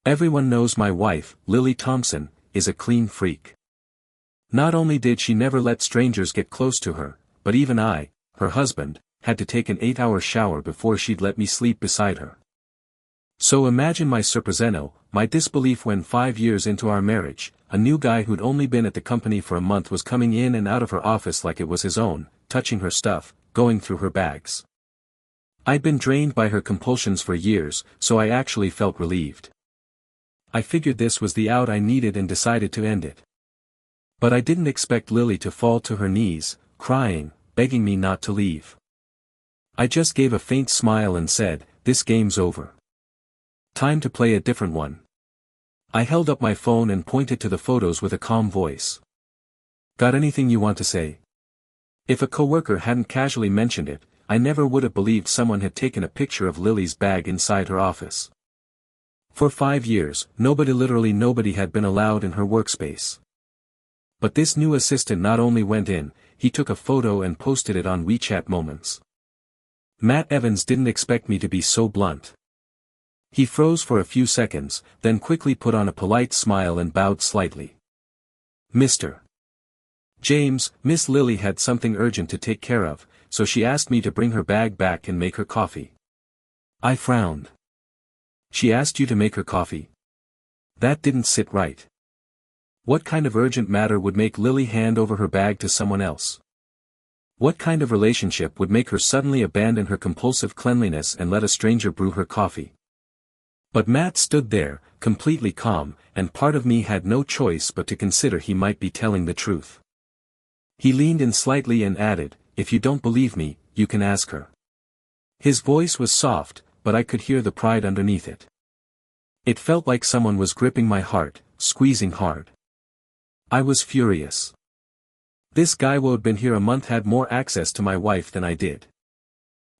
Everyone knows my wife, Lily Thompson, is a clean freak. Not only did she never let strangers get close to her, but even I, her husband, had to take an 8-hour shower before she'd let me sleep beside her. So imagine my sorpreseno, my disbelief when 5 years into our marriage, a new guy who'd only been at the company for a month was coming in and out of her office like it was his own, touching her stuff, going through her bags. I'd been drained by her compulsions for years, so I actually felt relieved. I figured this was the out I needed and decided to end it. But I didn't expect Lily to fall to her knees, crying, begging me not to leave. I just gave a faint smile and said, "This game's over. Time to play a different one." I held up my phone and pointed to the photos with a calm voice. "Got anything you want to say?" If a coworker hadn't casually mentioned it, I never would have believed someone had taken a picture of Lily's bag inside her office. For 5 years, literally nobody had been allowed in her workspace. But this new assistant not only went in, he took a photo and posted it on WeChat Moments. Matt Evans didn't expect me to be so blunt. He froze for a few seconds, then quickly put on a polite smile and bowed slightly. "Mr. James, Miss Lily had something urgent to take care of, so she asked me to bring her bag back and make her coffee." I frowned. "She asked you to make her coffee?" That didn't sit right. What kind of urgent matter would make Lily hand over her bag to someone else? What kind of relationship would make her suddenly abandon her compulsive cleanliness and let a stranger brew her coffee? But Matt stood there, completely calm, and part of me had no choice but to consider he might be telling the truth. He leaned in slightly and added, "If you don't believe me, you can ask her." His voice was soft, but I could hear the pride underneath it. It felt like someone was gripping my heart, squeezing hard. I was furious. This guy who'd been here a month had more access to my wife than I did.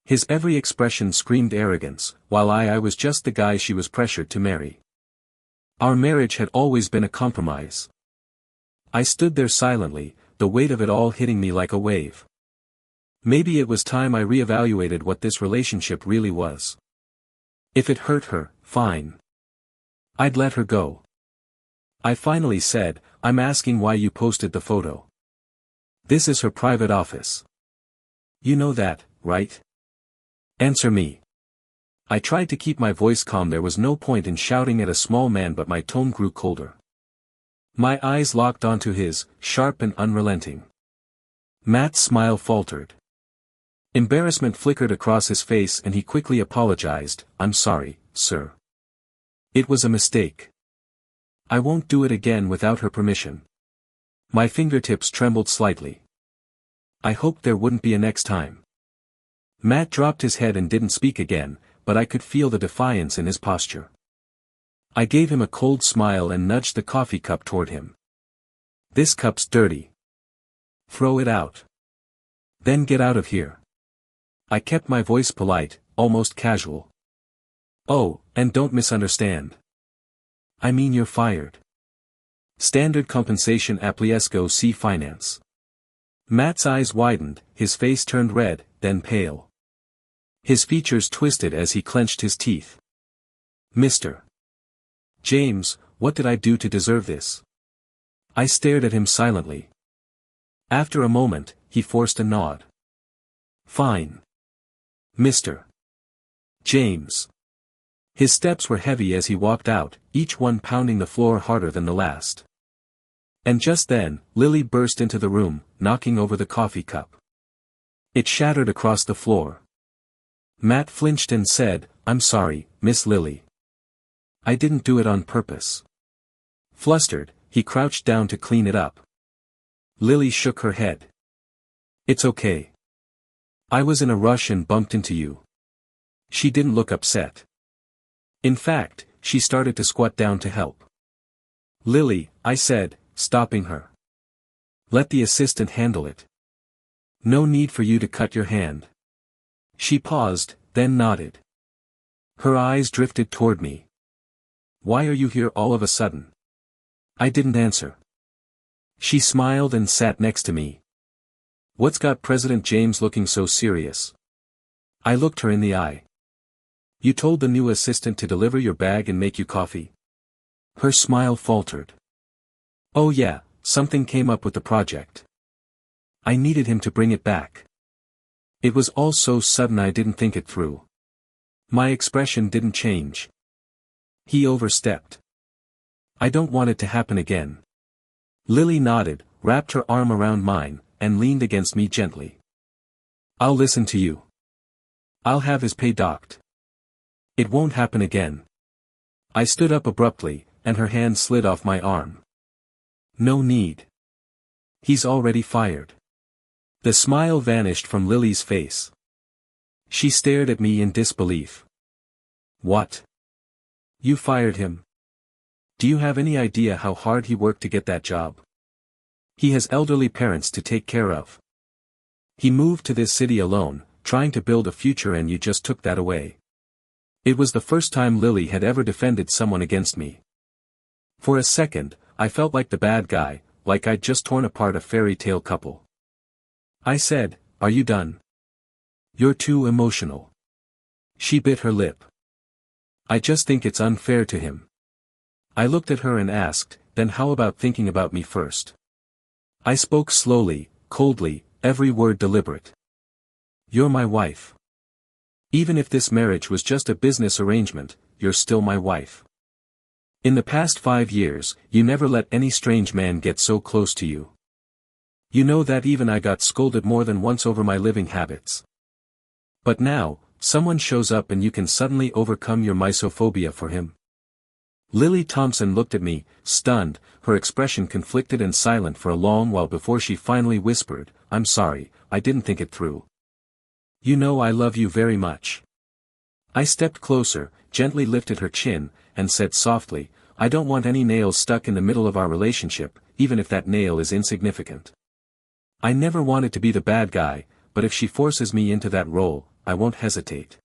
His every expression screamed arrogance, while I was just the guy she was pressured to marry. Our marriage had always been a compromise. I stood there silently, the weight of it all hitting me like a wave. Maybe it was time I reevaluated what this relationship really was. If it hurt her, fine. I'd let her go. I finally said, "I'm asking why you posted the photo. This is her private office. You know that, right? Answer me." I tried to keep my voice calm. There was no point in shouting at a small man, but my tone grew colder. My eyes locked onto his, sharp and unrelenting. Matt's smile faltered. Embarrassment flickered across his face and he quickly apologized. "I'm sorry, sir. It was a mistake. I won't do it again without her permission." My fingertips trembled slightly. I hoped there wouldn't be a next time. Matt dropped his head and didn't speak again, but I could feel the defiance in his posture. I gave him a cold smile and nudged the coffee cup toward him. "This cup's dirty. Throw it out. Then get out of here." I kept my voice polite, almost casual. "Oh, and don't misunderstand. I mean you're fired. Standard compensation appliesco C finance." Matt's eyes widened, his face turned red, then pale. His features twisted as he clenched his teeth. "Mr. James, what did I do to deserve this?" I stared at him silently. After a moment, he forced a nod. "Fine. Mr. James." His steps were heavy as he walked out, each one pounding the floor harder than the last. And just then, Lily burst into the room, knocking over the coffee cup. It shattered across the floor. Matt flinched and said, "I'm sorry, Miss Lily. I didn't do it on purpose." Flustered, he crouched down to clean it up. Lily shook her head. "It's okay. I was in a rush and bumped into you." She didn't look upset. In fact, she started to squat down to help. "Lily," I said, stopping her. "Let the assistant handle it. No need for you to cut your hand." She paused, then nodded. Her eyes drifted toward me. "Why are you here all of a sudden?" I didn't answer. She smiled and sat next to me. "What's got President James looking so serious?" I looked her in the eye. "You told the new assistant to deliver your bag and make you coffee?" Her smile faltered. Oh yeah, something came up with the project. I needed him to bring it back. It was all so sudden I didn't think it through. My expression didn't change. He overstepped. I don't want it to happen again. Lily nodded, wrapped her arm around mine, and leaned against me gently. I'll listen to you. I'll have his pay docked. It won't happen again. I stood up abruptly, and her hand slid off my arm. No need. He's already fired. The smile vanished from Lily's face. She stared at me in disbelief. What? You fired him? Do you have any idea how hard he worked to get that job? He has elderly parents to take care of. He moved to this city alone, trying to build a future, and you just took that away. It was the first time Lily had ever defended someone against me. For a second, I felt like the bad guy, like I'd just torn apart a fairy tale couple. I said, "Are you done? You're too emotional." She bit her lip. I just think it's unfair to him. I looked at her and asked, "Then how about thinking about me first?" I spoke slowly, coldly, every word deliberate. You're my wife. Even if this marriage was just a business arrangement, you're still my wife. In the past 5 years, you never let any strange man get so close to you. You know that even I got scolded more than once over my living habits. But now, someone shows up and you can suddenly overcome your misophobia for him. Lily Thompson looked at me, stunned, her expression conflicted and silent for a long while before she finally whispered, "I'm sorry, I didn't think it through. You know I love you very much." I stepped closer, gently lifted her chin, and said softly, "I don't want any nails stuck in the middle of our relationship, even if that nail is insignificant. I never wanted to be the bad guy, but if she forces me into that role, I won't hesitate."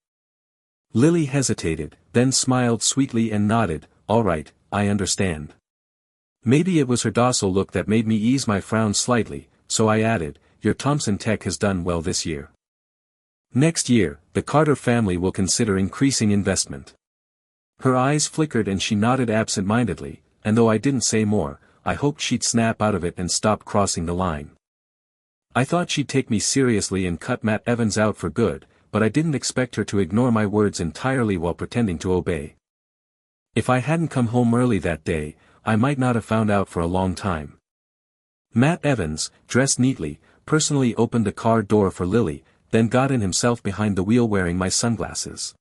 Lily hesitated, then smiled sweetly and nodded, "All right, I understand." Maybe it was her docile look that made me ease my frown slightly, so I added, "Your Thompson Tech has done well this year. Next year, the Carter family will consider increasing investment." Her eyes flickered and she nodded absent-mindedly, and though I didn't say more, I hoped she'd snap out of it and stop crossing the line. I thought she'd take me seriously and cut Matt Evans out for good, but I didn't expect her to ignore my words entirely while pretending to obey. If I hadn't come home early that day, I might not have found out for a long time. Matt Evans, dressed neatly, personally opened the car door for Lily, then got in himself behind the wheel wearing my sunglasses.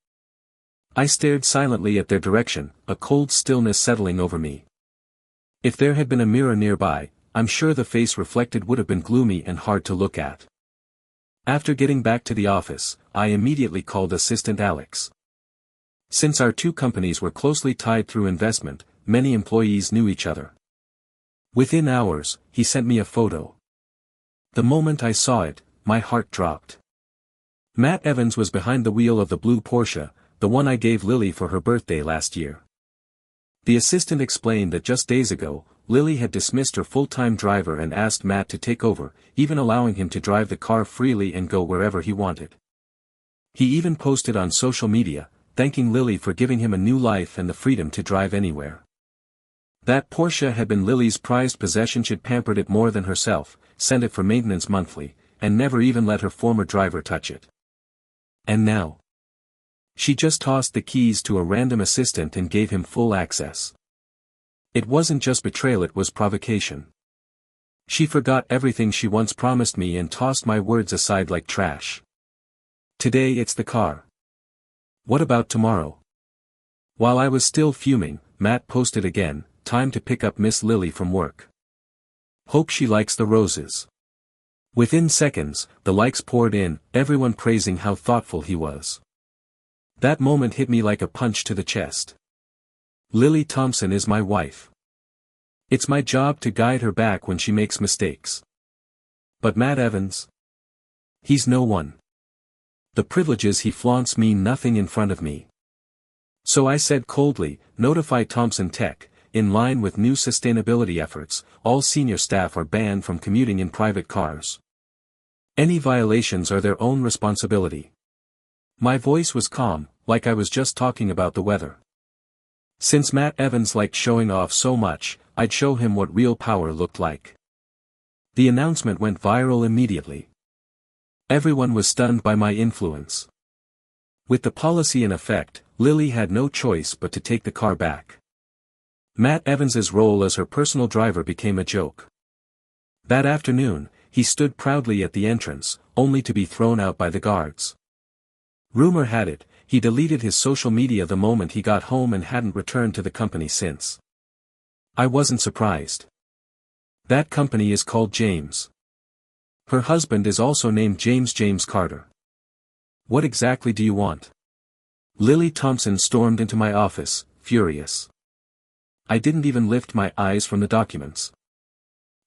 I stared silently at their direction, a cold stillness settling over me. If there had been a mirror nearby, I'm sure the face reflected would have been gloomy and hard to look at. After getting back to the office, I immediately called Assistant Alex. Since our two companies were closely tied through investment, many employees knew each other. Within hours, he sent me a photo. The moment I saw it, my heart dropped. Matt Evans was behind the wheel of the blue Porsche, the one I gave Lily for her birthday last year. The assistant explained that just days ago, Lily had dismissed her full-time driver and asked Matt to take over, even allowing him to drive the car freely and go wherever he wanted. He even posted on social media, thanking Lily for giving him a new life and the freedom to drive anywhere. That Porsche had been Lily's prized possession. She'd pampered it more than herself, sent it for maintenance monthly, and never even let her former driver touch it. And now, she just tossed the keys to a random assistant and gave him full access. It wasn't just betrayal, it was provocation. She forgot everything she once promised me and tossed my words aside like trash. Today it's the car. What about tomorrow? While I was still fuming, Matt posted again, "Time to pick up Miss Lily from work. Hope she likes the roses." Within seconds, the likes poured in, everyone praising how thoughtful he was. That moment hit me like a punch to the chest. Lily Thompson is my wife. It's my job to guide her back when she makes mistakes. But Matt Evans? He's no one. The privileges he flaunts mean nothing in front of me. So I said coldly, "Notify Thompson Tech, in line with new sustainability efforts, all senior staff are banned from commuting in private cars. Any violations are their own responsibility." My voice was calm, like I was just talking about the weather. Since Matt Evans liked showing off so much, I'd show him what real power looked like. The announcement went viral immediately. Everyone was stunned by my influence. With the policy in effect, Lily had no choice but to take the car back. Matt Evans's role as her personal driver became a joke. That afternoon, he stood proudly at the entrance, only to be thrown out by the guards. Rumor had it, he deleted his social media the moment he got home and hadn't returned to the company since. I wasn't surprised. That company is called James. Her husband is also named James Carter. What exactly do you want? Lily Thompson stormed into my office, furious. I didn't even lift my eyes from the documents.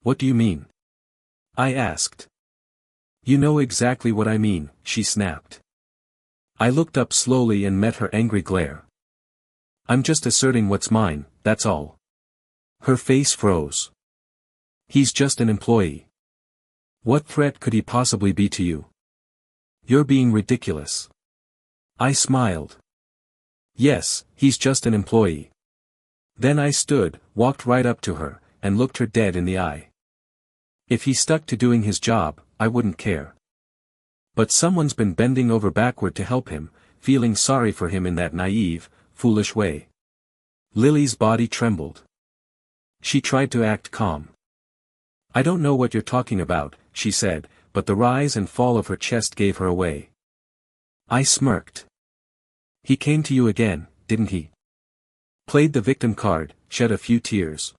What do you mean? I asked. You know exactly what I mean, she snapped. I looked up slowly and met her angry glare. I'm just asserting what's mine, that's all. Her face froze. He's just an employee. What threat could he possibly be to you? You're being ridiculous. I smiled. Yes, he's just an employee. Then I stood, walked right up to her, and looked her dead in the eye. If he stuck to doing his job, I wouldn't care. But someone's been bending over backward to help him, feeling sorry for him in that naive, foolish way. Lily's body trembled. She tried to act calm. I don't know what you're talking about, she said, but the rise and fall of her chest gave her away. I smirked. He came to you again, didn't he? Played the victim card, shed a few tears.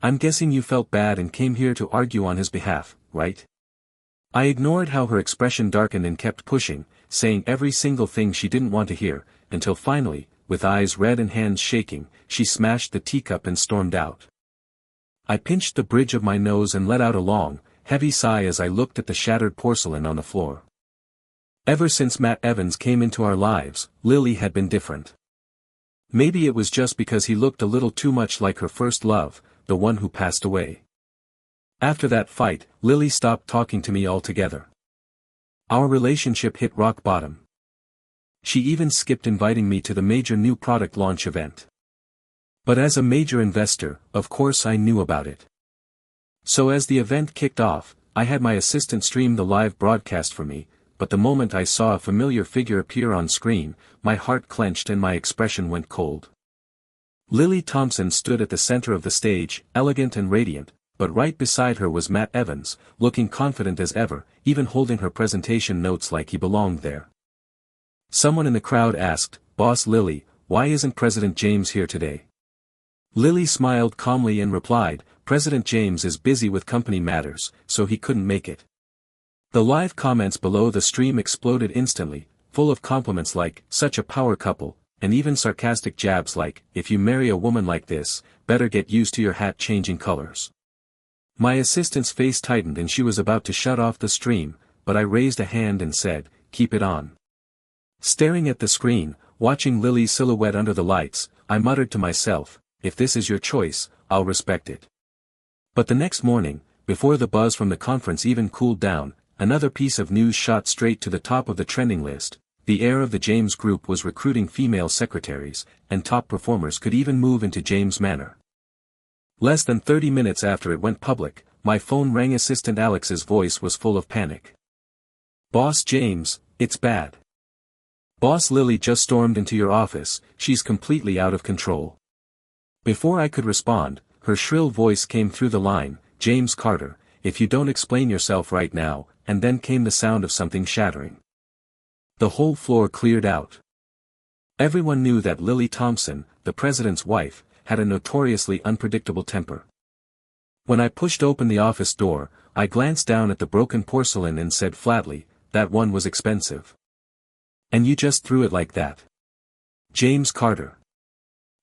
I'm guessing you felt bad and came here to argue on his behalf, right? I ignored how her expression darkened and kept pushing, saying every single thing she didn't want to hear, until finally, with eyes red and hands shaking, she smashed the teacup and stormed out. I pinched the bridge of my nose and let out a long, heavy sigh as I looked at the shattered porcelain on the floor. Ever since Matt Evans came into our lives, Lily had been different. Maybe it was just because he looked a little too much like her first love, the one who passed away. After that fight, Lily stopped talking to me altogether. Our relationship hit rock bottom. She even skipped inviting me to the major new product launch event. But as a major investor, of course I knew about it. So as the event kicked off, I had my assistant stream the live broadcast for me, but the moment I saw a familiar figure appear on screen, my heart clenched and my expression went cold. Lily Thompson stood at the center of the stage, elegant and radiant, but right beside her was Matt Evans, looking confident as ever, even holding her presentation notes like he belonged there. Someone in the crowd asked, "Boss Lily, why isn't President James here today?" Lily smiled calmly and replied, "President James is busy with company matters, so he couldn't make it." The live comments below the stream exploded instantly, full of compliments like, "Such a power couple," and even sarcastic jabs like, "If you marry a woman like this, better get used to your hat changing colors." My assistant's face tightened and she was about to shut off the stream, but I raised a hand and said, "Keep it on." Staring at the screen, watching Lily's silhouette under the lights, I muttered to myself, "If this is your choice, I'll respect it." But the next morning, before the buzz from the conference even cooled down, another piece of news shot straight to the top of the trending list. The heir of the James Group was recruiting female secretaries, and top performers could even move into James Manor. Less than 30 minutes after it went public, my phone rang. Assistant Alex's voice was full of panic. "Boss James, it's bad. Boss Lily just stormed into your office, she's completely out of control." Before I could respond, her shrill voice came through the line, "James Carter, if you don't explain yourself right now," and then came the sound of something shattering. The whole floor cleared out. Everyone knew that Lily Thompson, the president's wife, had a notoriously unpredictable temper. When I pushed open the office door, I glanced down at the broken porcelain and said flatly, "That one was expensive. And you just threw it like that. James Carter."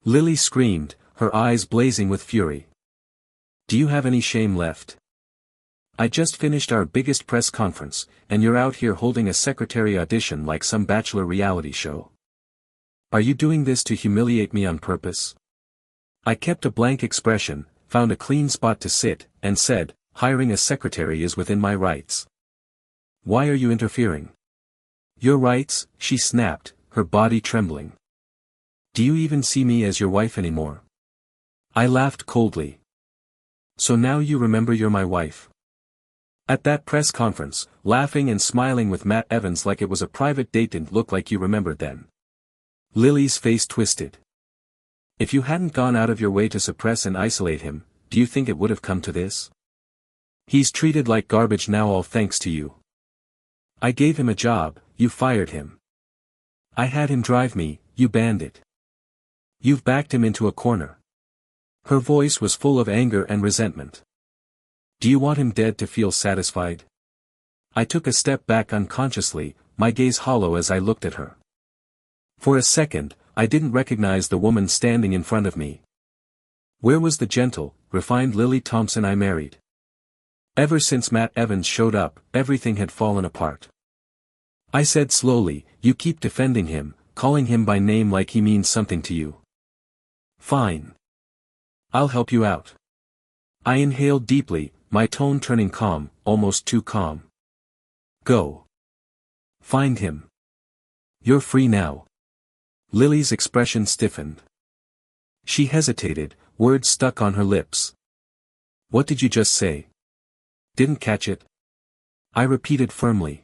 Lily screamed, her eyes blazing with fury. "Do you have any shame left? I just finished our biggest press conference, and you're out here holding a secretary audition like some Bachelor reality show. Are you doing this to humiliate me on purpose?" I kept a blank expression, found a clean spot to sit, and said, "Hiring a secretary is within my rights." "Why are you interfering?" "Your rights," she snapped, her body trembling. Do you even see me as your wife anymore? I laughed coldly. So now you remember you're my wife. At that press conference, laughing and smiling with Matt Evans like it was a private date didn't look like you remembered then. Lily's face twisted. If you hadn't gone out of your way to suppress and isolate him, do you think it would have come to this? He's treated like garbage now, all thanks to you. I gave him a job, you fired him. I had him drive me, you banned it. You've backed him into a corner. Her voice was full of anger and resentment. Do you want him dead to feel satisfied? I took a step back unconsciously, my gaze hollow as I looked at her. For a second, I didn't recognize the woman standing in front of me. Where was the gentle, refined Lily Thompson I married? Ever since Matt Evans showed up, everything had fallen apart. I said slowly, you keep defending him, calling him by name like he means something to you. Fine. I'll help you out. I inhaled deeply, my tone turning calm, almost too calm. Go. Find him. You're free now. Lily's expression stiffened. She hesitated, words stuck on her lips. What did you just say? Didn't catch it. I repeated firmly.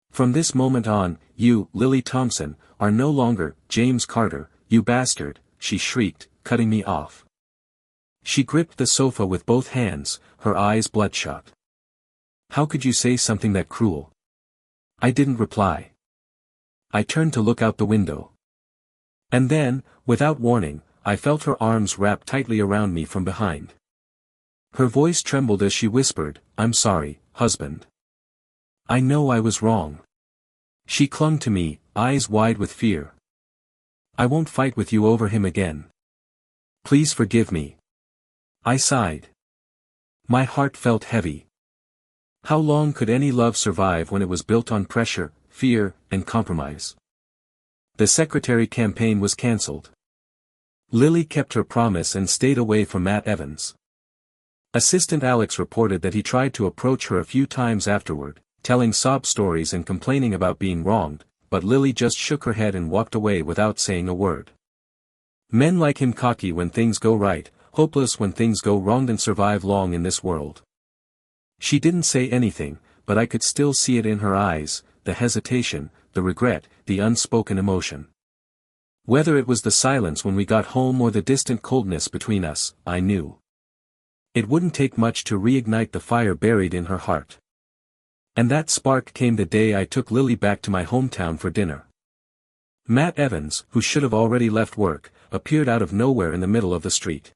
From this moment on, you, Lily Thompson, are no longer James Carter, you bastard, she shrieked, cutting me off. She gripped the sofa with both hands, her eyes bloodshot. How could you say something that cruel? I didn't reply. I turned to look out the window. And then, without warning, I felt her arms wrap tightly around me from behind. Her voice trembled as she whispered, I'm sorry, husband. I know I was wrong. She clung to me, eyes wide with fear. I won't fight with you over him again. Please forgive me. I sighed. My heart felt heavy. How long could any love survive when it was built on pressure, fear, and compromise? The secretary campaign was cancelled. Lily kept her promise and stayed away from Matt Evans. Assistant Alex reported that he tried to approach her a few times afterward, telling sob stories and complaining about being wronged, but Lily just shook her head and walked away without saying a word. Men like him, cocky when things go right, hopeless when things go wrong, and survive long in this world. She didn't say anything, but I could still see it in her eyes, the hesitation, the regret, the unspoken emotion. Whether it was the silence when we got home or the distant coldness between us, I knew. It wouldn't take much to reignite the fire buried in her heart. And that spark came the day I took Lily back to my hometown for dinner. Matt Evans, who should have already left work, appeared out of nowhere in the middle of the street.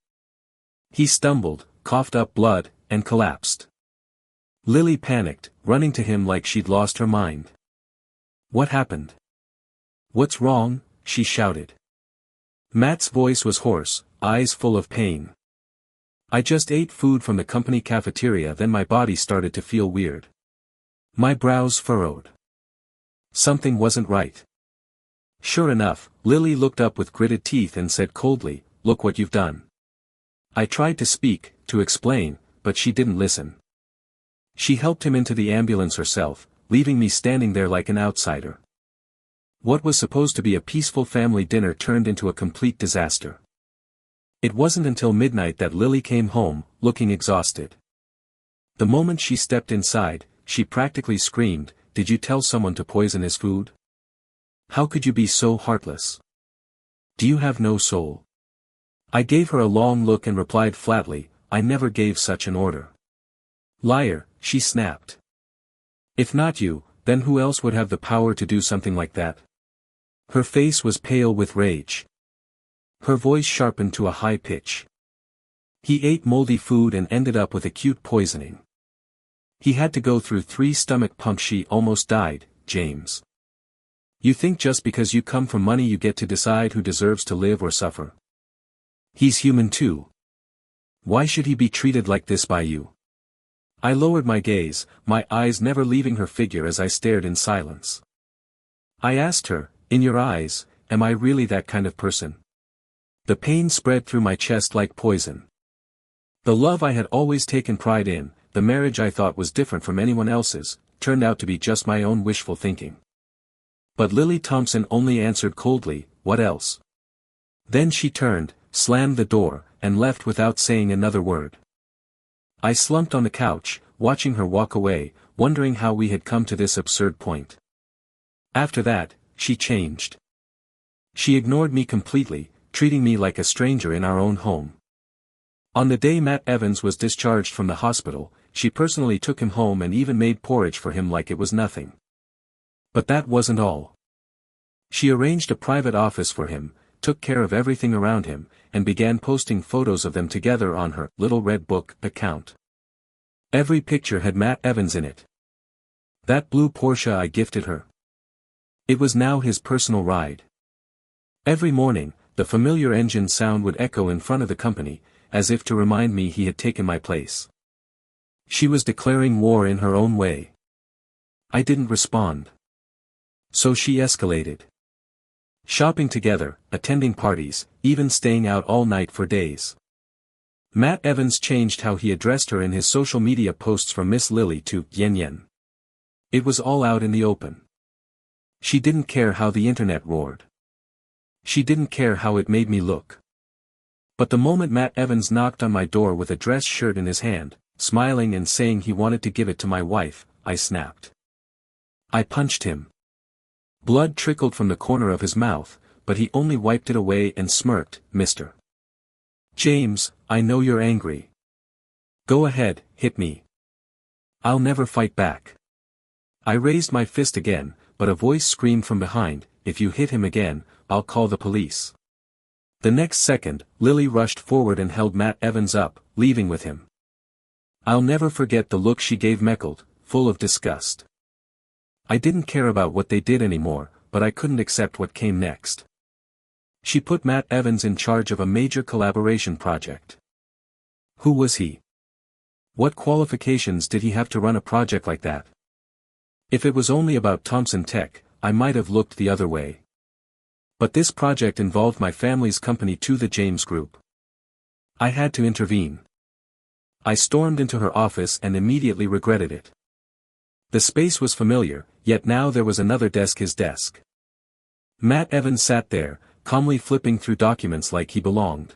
He stumbled, coughed up blood, and collapsed. Lily panicked, running to him like she'd lost her mind. What happened? What's wrong? She shouted. Matt's voice was hoarse, eyes full of pain. I just ate food from the company cafeteria, then my body started to feel weird. My brows furrowed. Something wasn't right. Sure enough, Lily looked up with gritted teeth and said coldly, look what you've done. I tried to speak, to explain, but she didn't listen. She helped him into the ambulance herself, leaving me standing there like an outsider. What was supposed to be a peaceful family dinner turned into a complete disaster. It wasn't until midnight that Lily came home, looking exhausted. The moment she stepped inside, she practically screamed, "Did you tell someone to poison his food? How could you be so heartless? Do you have no soul?" I gave her a long look and replied flatly, "I never gave such an order." "Liar," she snapped. "If not you, then who else would have the power to do something like that?" Her face was pale with rage. Her voice sharpened to a high pitch. "He ate moldy food and ended up with acute poisoning. He had to go through 3 stomach pumps. She almost died, James. You think just because you come from money you get to decide who deserves to live or suffer? He's human too. Why should he be treated like this by you?" I lowered my gaze, my eyes never leaving her figure as I stared in silence. I asked her, "In your eyes, am I really that kind of person?" The pain spread through my chest like poison. The love I had always taken pride in, the marriage I thought was different from anyone else's, turned out to be just my own wishful thinking. But Lily Thompson only answered coldly, "What else?" Then she turned, slammed the door, and left without saying another word. I slumped on the couch, watching her walk away, wondering how we had come to this absurd point. After that, she changed. She ignored me completely, treating me like a stranger in our own home. On the day Matt Evans was discharged from the hospital, she personally took him home and even made porridge for him like it was nothing. But that wasn't all. She arranged a private office for him, took care of everything around him, and began posting photos of them together on her Little Red Book account. Every picture had Matt Evans in it. That blue Porsche I gifted her. It was now his personal ride. Every morning, the familiar engine sound would echo in front of the company, as if to remind me he had taken my place. She was declaring war in her own way. I didn't respond. So she escalated. Shopping together, attending parties, even staying out all night for days. Matt Evans changed how he addressed her in his social media posts from Miss Lily to Yen Yen. It was all out in the open. She didn't care how the internet roared. She didn't care how it made me look. But the moment Matt Evans knocked on my door with a dress shirt in his hand, smiling and saying he wanted to give it to my wife, I snapped. I punched him. Blood trickled from the corner of his mouth, but he only wiped it away and smirked. "Mr. James, I know you're angry. Go ahead, hit me. I'll never fight back." I raised my fist again, but a voice screamed from behind, "If you hit him again, I'll call the police." The next second, Lily rushed forward and held Matt Evans up, leaving with him. I'll never forget the look she gave Meckled, full of disgust. I didn't care about what they did anymore, but I couldn't accept what came next. She put Matt Evans in charge of a major collaboration project. Who was he? What qualifications did he have to run a project like that? If it was only about Thompson Tech, I might have looked the other way. But this project involved my family's company to the James Group. I had to intervene. I stormed into her office and immediately regretted it. The space was familiar, yet now there was another desk, his desk. Matt Evans sat there, calmly flipping through documents like he belonged.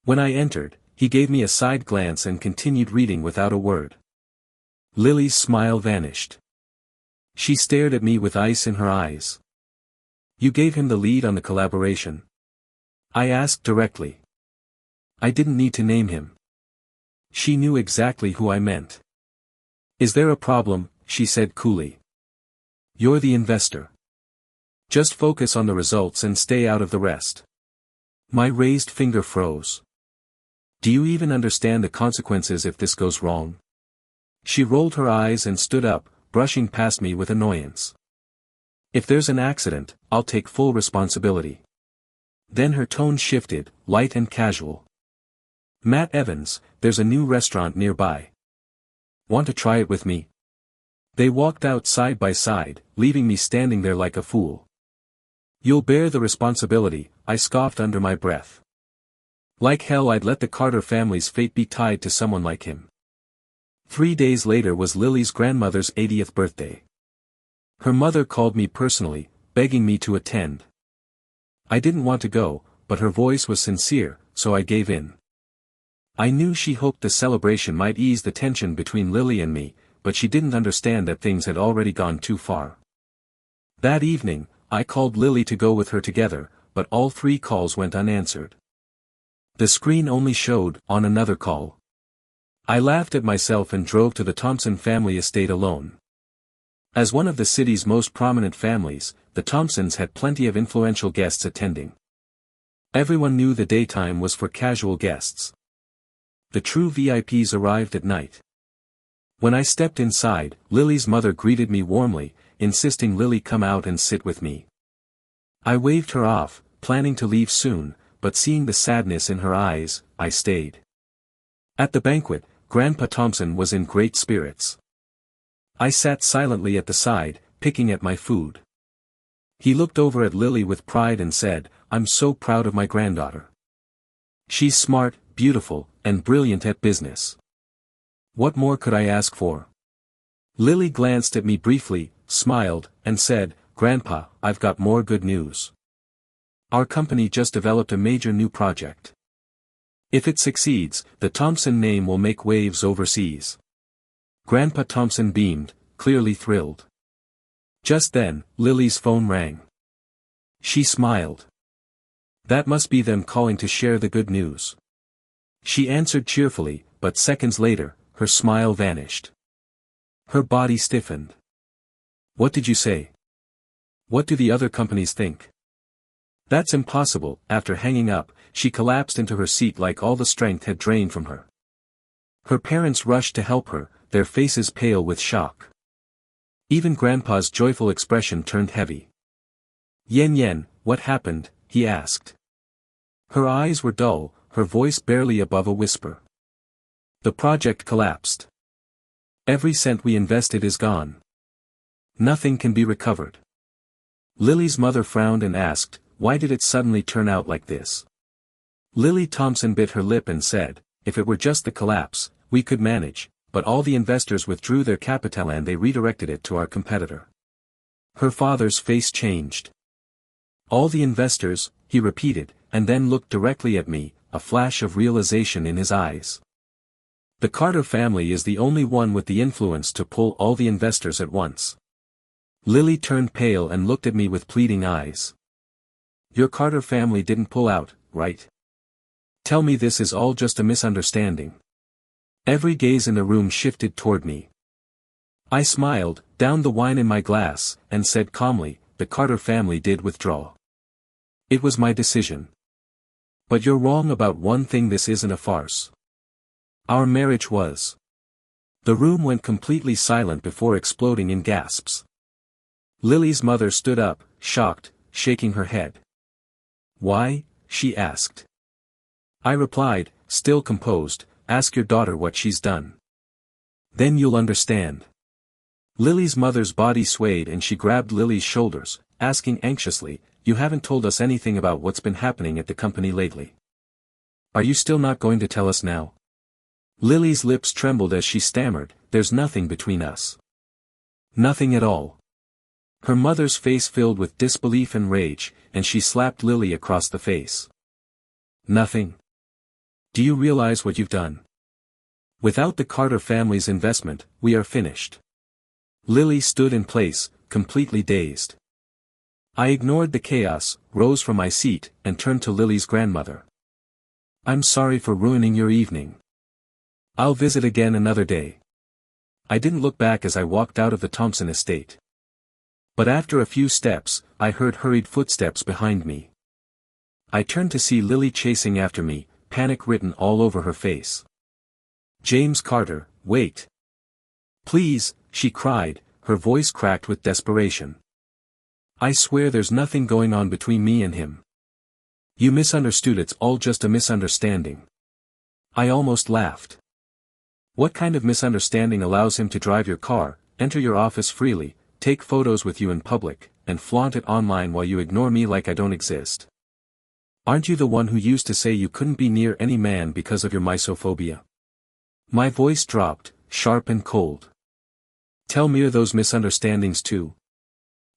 When I entered, he gave me a side glance and continued reading without a word. Lily's smile vanished. She stared at me with ice in her eyes. "You gave him the lead on the collaboration?" I asked directly. I didn't need to name him. She knew exactly who I meant. "Is there a problem?" she said coolly. "You're the investor. Just focus on the results and stay out of the rest." My raised finger froze. "Do you even understand the consequences if this goes wrong?" She rolled her eyes and stood up, brushing past me with annoyance. "If there's an accident, I'll take full responsibility." Then her tone shifted, light and casual. "Matt Evans, there's a new restaurant nearby. Want to try it with me?" They walked out side by side, leaving me standing there like a fool. "You'll bear the responsibility," I scoffed under my breath. Like hell I'd let the Carter family's fate be tied to someone like him. 3 days later was Lily's grandmother's 80th birthday. Her mother called me personally, begging me to attend. I didn't want to go, but her voice was sincere, so I gave in. I knew she hoped the celebration might ease the tension between Lily and me, but she didn't understand that things had already gone too far. That evening, I called Lily to go with her together, but all 3 calls went unanswered. The screen only showed, "on another call." I laughed at myself and drove to the Thompson family estate alone. As one of the city's most prominent families, the Thompsons had plenty of influential guests attending. Everyone knew the daytime was for casual guests. The true VIPs arrived at night. When I stepped inside, Lily's mother greeted me warmly, insisting Lily come out and sit with me. I waved her off, planning to leave soon, but seeing the sadness in her eyes, I stayed. At the banquet, Grandpa Thompson was in great spirits. I sat silently at the side, picking at my food. He looked over at Lily with pride and said, "I'm so proud of my granddaughter. She's smart, beautiful, and brilliant at business. What more could I ask for?" Lily glanced at me briefly, smiled, and said, "Grandpa, I've got more good news." Our company just developed a major new project. If it succeeds, the Thompson name will make waves overseas. Grandpa Thompson beamed, clearly thrilled. Just then, Lily's phone rang. She smiled. That must be them calling to share the good news. She answered cheerfully, but seconds later, her smile vanished. Her body stiffened. What did you say? What do the other companies think? That's impossible. After hanging up, she collapsed into her seat like all the strength had drained from her. Her parents rushed to help her, their faces pale with shock. Even Grandpa's joyful expression turned heavy. Yen, what happened? He asked. Her eyes were dull, her voice barely above a whisper. The project collapsed. Every cent we invested is gone. Nothing can be recovered. Lily's mother frowned and asked, why did it suddenly turn out like this? Lily Thompson bit her lip and said, if it were just the collapse, we could manage, but all the investors withdrew their capital and they redirected it to our competitor. Her father's face changed. All the investors, he repeated, and then looked directly at me, a flash of realization in his eyes. The Carter family is the only one with the influence to pull all the investors at once. Lily turned pale and looked at me with pleading eyes. Your Carter family didn't pull out, right? Tell me this is all just a misunderstanding. Every gaze in the room shifted toward me. I smiled, downed the wine in my glass, and said calmly, the Carter family did withdraw. It was my decision. But you're wrong about one thing, this isn't a farce. Our marriage was. The room went completely silent before exploding in gasps. Lily's mother stood up, shocked, shaking her head. Why? She asked. I replied, still composed, ask your daughter what she's done. Then you'll understand. Lily's mother's body swayed and she grabbed Lily's shoulders, asking anxiously, you haven't told us anything about what's been happening at the company lately. Are you still not going to tell us now? Lily's lips trembled as she stammered, there's nothing between us. Nothing at all. Her mother's face filled with disbelief and rage, and she slapped Lily across the face. Nothing. Do you realize what you've done? Without the Carter family's investment, we are finished. Lily stood in place, completely dazed. I ignored the chaos, rose from my seat, and turned to Lily's grandmother. I'm sorry for ruining your evening. I'll visit again another day. I didn't look back as I walked out of the Thompson estate. But after a few steps, I heard hurried footsteps behind me. I turned to see Lily chasing after me, panic written all over her face. James Carter, wait. Please, she cried, her voice cracked with desperation. I swear there's nothing going on between me and him. You misunderstood, it's all just a misunderstanding. I almost laughed. What kind of misunderstanding allows him to drive your car, enter your office freely, take photos with you in public, and flaunt it online while you ignore me like I don't exist? Aren't you the one who used to say you couldn't be near any man because of your misophobia? My voice dropped, sharp and cold. Tell me, are those misunderstandings too?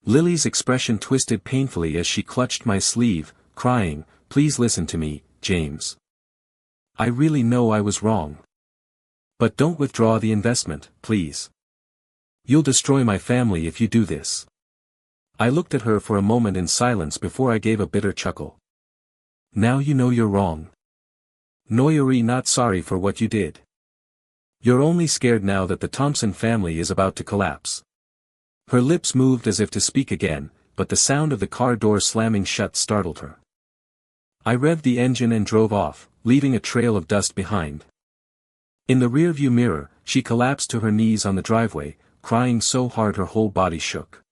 Lily's expression twisted painfully as she clutched my sleeve, crying, please listen to me, James. I really know I was wrong. But don't withdraw the investment, please. You'll destroy my family if you do this. I looked at her for a moment in silence before I gave a bitter chuckle. Now you know you're wrong. No, you're not sorry for what you did. You're only scared now that the Thompson family is about to collapse. Her lips moved as if to speak again, but the sound of the car door slamming shut startled her. I revved the engine and drove off, leaving a trail of dust behind. In the rearview mirror, she collapsed to her knees on the driveway, crying so hard her whole body shook.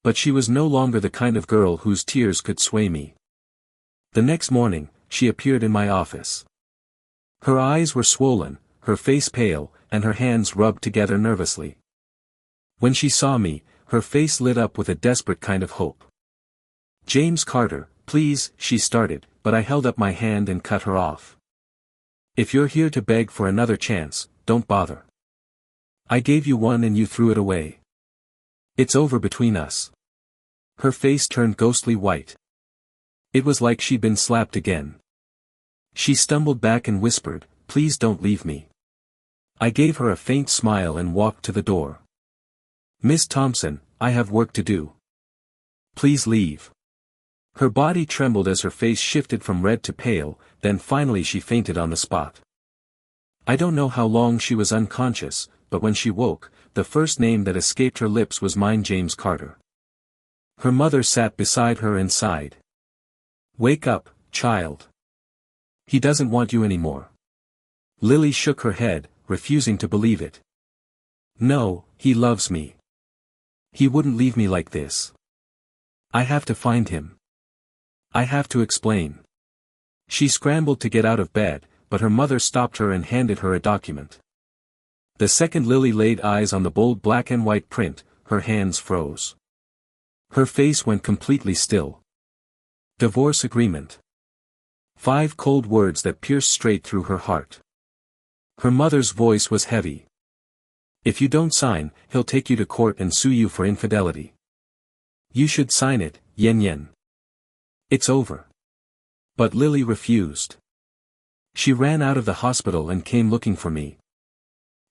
But she was no longer the kind of girl whose tears could sway me. The next morning, she appeared in my office. Her eyes were swollen, her face pale, and her hands rubbed together nervously. When she saw me, her face lit up with a desperate kind of hope. James Carter, please, she started, but I held up my hand and cut her off. If you're here to beg for another chance, don't bother. I gave you one and you threw it away. It's over between us. Her face turned ghostly white. It was like she'd been slapped again. She stumbled back and whispered, "Please don't leave me." I gave her a faint smile and walked to the door. "Miss Thompson, I have work to do. Please leave." Her body trembled as her face shifted from red to pale, then finally she fainted on the spot. I don't know how long she was unconscious, but when she woke, the first name that escaped her lips was mine, James Carter. Her mother sat beside her and sighed. "Wake up, child. He doesn't want you anymore." Lily shook her head, refusing to believe it. "No, he loves me. He wouldn't leave me like this. I have to find him. I have to explain." She scrambled to get out of bed, but her mother stopped her and handed her a document. The second Lily laid eyes on the bold black and white print, her hands froze. Her face went completely still. Divorce agreement. 5 cold words that pierced straight through her heart. Her mother's voice was heavy. "If you don't sign, he'll take you to court and sue you for infidelity. You should sign it, Yen Yen. It's over." But Lily refused. She ran out of the hospital and came looking for me.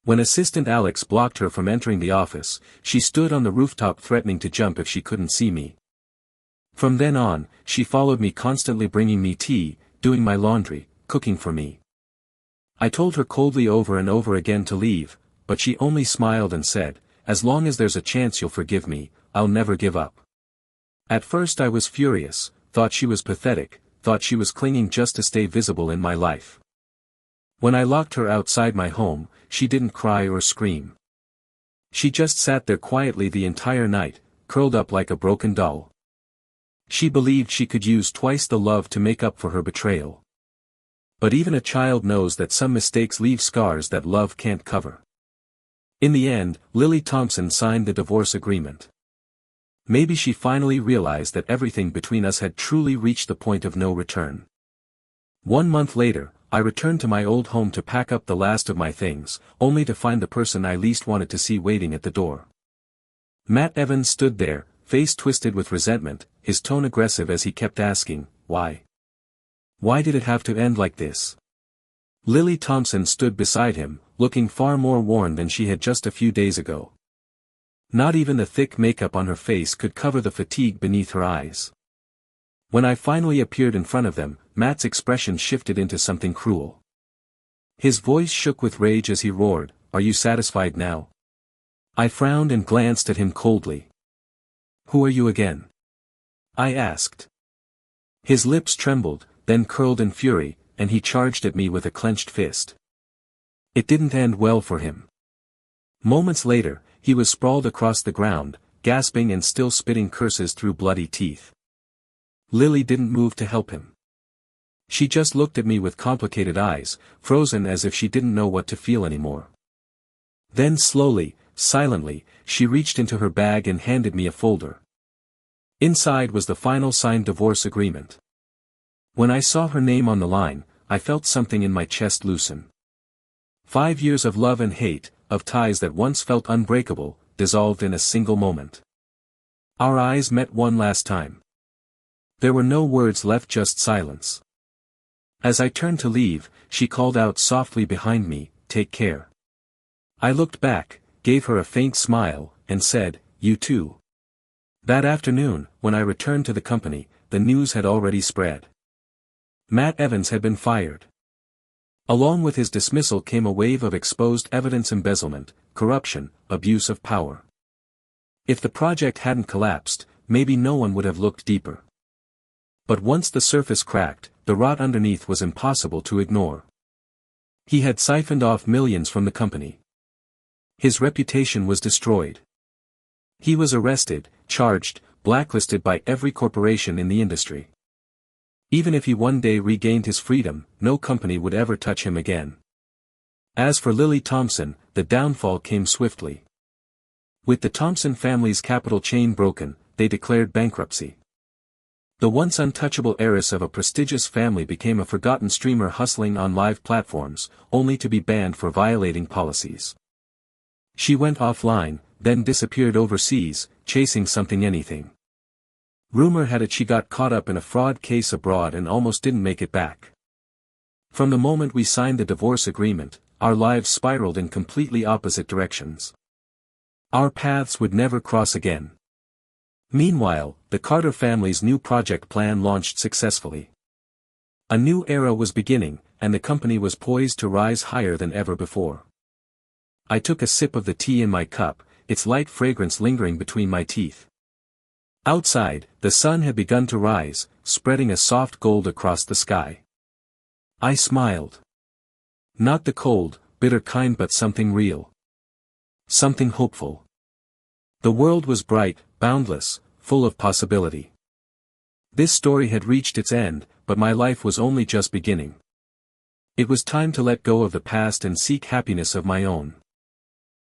When Assistant Alex blocked her from entering the office, she stood on the rooftop threatening to jump if she couldn't see me. From then on, she followed me, constantly bringing me tea, doing my laundry, cooking for me. I told her coldly over and over again to leave, but she only smiled and said, "As long as there's a chance you'll forgive me, I'll never give up." At first I was furious, thought she was pathetic, thought she was clinging just to stay visible in my life. When I locked her outside my home, she didn't cry or scream. She just sat there quietly the entire night, curled up like a broken doll. She believed she could use twice the love to make up for her betrayal. But even a child knows that some mistakes leave scars that love can't cover. In the end, Lily Thompson signed the divorce agreement. Maybe she finally realized that everything between us had truly reached the point of no return. 1 month later, I returned to my old home to pack up the last of my things, only to find the person I least wanted to see waiting at the door. Matt Evans stood there, face twisted with resentment, his tone aggressive as he kept asking, "Why? Why did it have to end like this?" Lily Thompson stood beside him, looking far more worn than she had just a few days ago. Not even the thick makeup on her face could cover the fatigue beneath her eyes. When I finally appeared in front of them, Matt's expression shifted into something cruel. His voice shook with rage as he roared, "Are you satisfied now?" I frowned and glanced at him coldly. "Who are you again?" I asked. His lips trembled, then curled in fury, and he charged at me with a clenched fist. It didn't end well for him. Moments later, he was sprawled across the ground, gasping and still spitting curses through bloody teeth. Lily didn't move to help him. She just looked at me with complicated eyes, frozen as if she didn't know what to feel anymore. Then slowly, silently, she reached into her bag and handed me a folder. Inside was the final signed divorce agreement. When I saw her name on the line, I felt something in my chest loosen. 5 years of love and hate, of ties that once felt unbreakable, dissolved in a single moment. Our eyes met one last time. There were no words left, just silence. As I turned to leave, she called out softly behind me, "Take care." I looked back, gave her a faint smile, and said, "You too." That afternoon, when I returned to the company, the news had already spread. Matt Evans had been fired. Along with his dismissal came a wave of exposed evidence: embezzlement, corruption, abuse of power. If the project hadn't collapsed, maybe no one would have looked deeper. But once the surface cracked, the rot underneath was impossible to ignore. He had siphoned off millions from the company. His reputation was destroyed. He was arrested, charged, blacklisted by every corporation in the industry. Even if he one day regained his freedom, no company would ever touch him again. As for Lily Thompson, the downfall came swiftly. With the Thompson family's capital chain broken, they declared bankruptcy. The once untouchable heiress of a prestigious family became a forgotten streamer hustling on live platforms, only to be banned for violating policies. She went offline, then disappeared overseas, chasing something, anything. Rumor had it she got caught up in a fraud case abroad and almost didn't make it back. From the moment we signed the divorce agreement, our lives spiraled in completely opposite directions. Our paths would never cross again. Meanwhile, the Carter family's new project plan launched successfully. A new era was beginning, and the company was poised to rise higher than ever before. I took a sip of the tea in my cup, its light fragrance lingering between my teeth. Outside, the sun had begun to rise, spreading a soft gold across the sky. I smiled. Not the cold, bitter kind, but something real. Something hopeful. The world was bright, boundless, full of possibility. This story had reached its end, but my life was only just beginning. It was time to let go of the past and seek happiness of my own.